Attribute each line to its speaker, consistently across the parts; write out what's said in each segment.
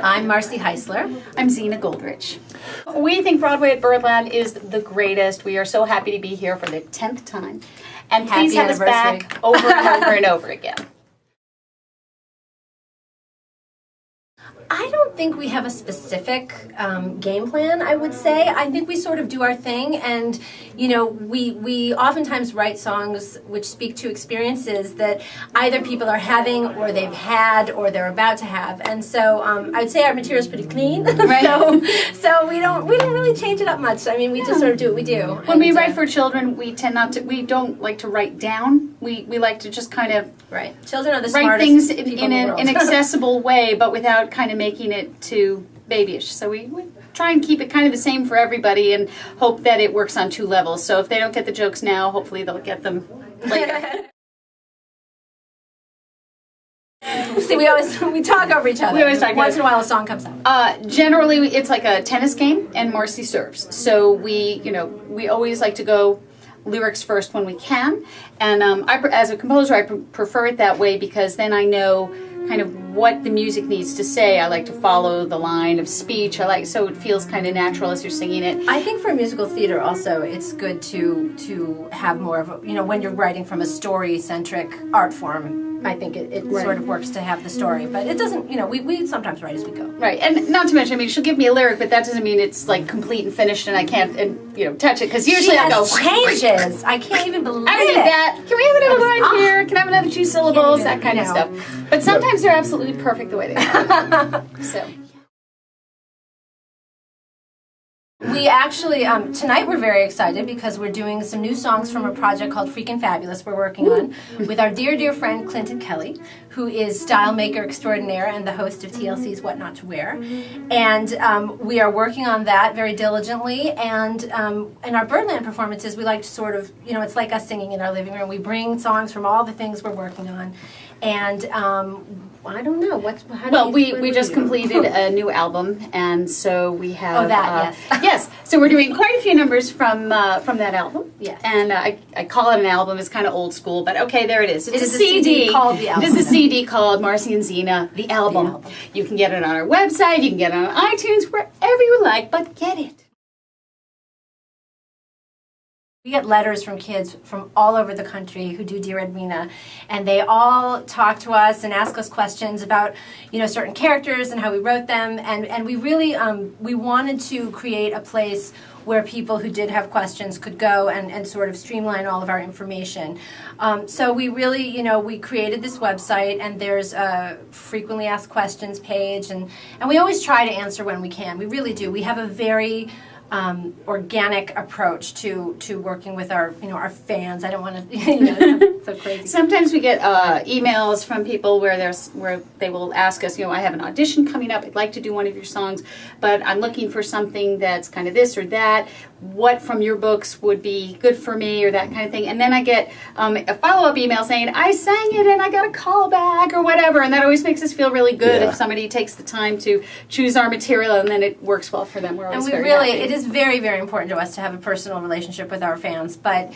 Speaker 1: I'm Marcy Heisler.
Speaker 2: I'm Zina Goldrich. We think Broadway at Birdland is the greatest. We are so happy to be here for the 10th time. And please have us back over and over and over again.
Speaker 1: I don't think we have a specific game plan, I would say. I think we sort of do our thing, and you know, we oftentimes write songs which speak to experiences that either people are having or they've had or they're about to have. And so I would say our material is pretty clean. Right. so we don't really change it up much. I mean, we just sort of do what we do.
Speaker 2: When we write for children, we don't like to write down. We like to just kind of
Speaker 1: Children are the
Speaker 2: write
Speaker 1: smartest
Speaker 2: things
Speaker 1: people
Speaker 2: in
Speaker 1: the world.
Speaker 2: an accessible way, but without kind of making it too babyish. So we try and keep it kind of the same for everybody and hope that it works on two levels. So if they don't get the jokes now, hopefully they'll get them later.
Speaker 1: See, we talk over each other.
Speaker 2: We always talk.
Speaker 1: Once in a while, a song comes out.
Speaker 2: Generally, it's like a tennis game, and Marcy serves. So we always like to go lyrics first when we can, and as a composer, I prefer it that way because then I know kind of what the music needs to say. I like to follow the line of speech. So it feels kind of natural as you're singing it.
Speaker 1: I think for musical theater also, it's good to have more of a, when you're writing from a story-centric art form, I think it sort of works to have the story, but it doesn't, we sometimes write as we go.
Speaker 2: Right, and not to mention, she'll give me a lyric, but that doesn't mean it's like complete and finished and I can't, touch it, because usually I go,
Speaker 1: changes. I can't even believe
Speaker 2: I did that. Can we have another line here? Can I have another 2 syllables? That kind of stuff. But sometimes they're absolutely perfect the way they are. So.
Speaker 1: We actually, tonight we're very excited because we're doing some new songs from a project called Freakin' Fabulous we're working on with our dear, dear friend Clinton Kelly, who is style maker extraordinaire and the host of TLC's What Not to Wear. And we are working on that very diligently. And in our Birdland performances, we like to sort of, it's like us singing in our living room. We bring songs from all the things we're working on. And I don't know.
Speaker 2: We just completed a new album, and so we have.
Speaker 1: Oh, that, yes.
Speaker 2: Yes, so we're doing quite a few numbers from that album.
Speaker 1: Yes.
Speaker 2: And I call it an album. It's kind of old school, but okay, there it is. It's a CD
Speaker 1: called The Album.
Speaker 2: This is a CD called Marcy and Zina, The Album. You can get it on our website. You can get it on iTunes, wherever you like, but get it.
Speaker 1: We get letters from kids from all over the country who do Dear Edwina, and they all talk to us and ask us questions about, certain characters and how we wrote them, and we really, we wanted to create a place where people who did have questions could go and sort of streamline all of our information. So we really, we created this website, and there's a frequently asked questions page, and we always try to answer when we can. We really do. We have a very organic approach to working with our our fans. I don't want to so crazy.
Speaker 2: Sometimes we get emails from people where they will ask us, I have an audition coming up. I'd like to do one of your songs, but I'm looking for something that's kind of this or that. What from your books would be good for me, or that kind of thing. And then I get a follow-up email saying, I sang it and I got a call back or whatever, and that always makes us feel really good if somebody takes the time to choose our material and then it works well for them. We're always very happy.
Speaker 1: It is very, very important to us to have a personal relationship with our fans, but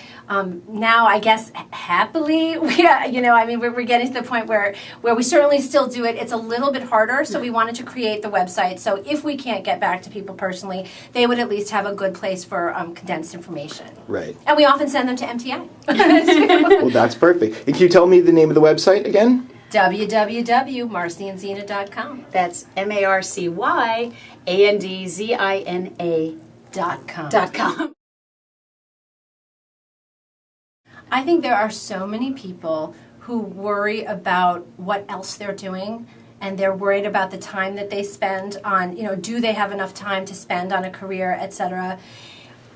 Speaker 1: now I guess happily, we're getting to the point where we certainly still do it. It's a little bit harder, so we wanted to create the website, so if we can't get back to people personally, they would at least have a good place for condensed information.
Speaker 3: Right.
Speaker 1: And we often send them to MTI.
Speaker 3: Well, that's perfect. And can you tell me the name of the website again?
Speaker 1: www.marcyandzina.com.
Speaker 2: That's MarcyAndzina.com.
Speaker 1: I think there are so many people who worry about what else they're doing, and they're worried about the time that they spend on, do they have enough time to spend on a career, etc.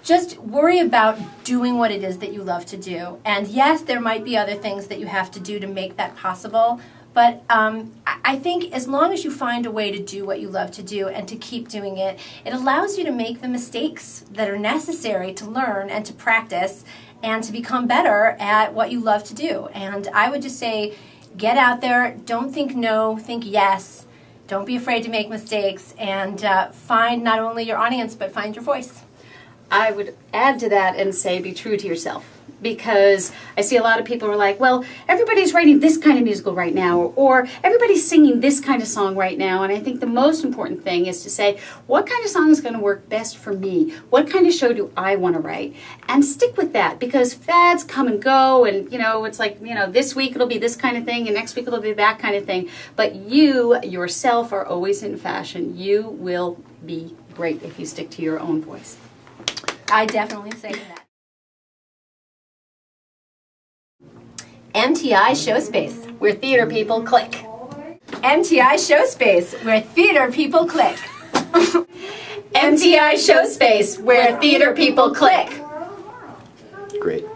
Speaker 1: Just worry about doing what it is that you love to do. And yes, there might be other things that you have to do to make that possible, but I think as long as you find a way to do what you love to do and to keep doing it, it allows you to make the mistakes that are necessary to learn and to practice and to become better at what you love to do. And I would just say, get out there, don't think no, think yes, don't be afraid to make mistakes, and find not only your audience, but find your voice.
Speaker 2: I would add to that and say be true to yourself. because I see a lot of people are like, well, everybody's writing this kind of musical right now, or everybody's singing this kind of song right now. And I think the most important thing is to say, what kind of song is going to work best for me? What kind of show do I want to write? And stick with that, because fads come and go, and it's like, this week it'll be this kind of thing, and next week it'll be that kind of thing. But you yourself are always in fashion. You will be great if you stick to your own voice.
Speaker 1: I definitely say that. MTI ShowSpace,
Speaker 2: Where theater people click.
Speaker 1: MTI ShowSpace, where theater people click.
Speaker 2: MTI ShowSpace, where theater people click.
Speaker 3: Great.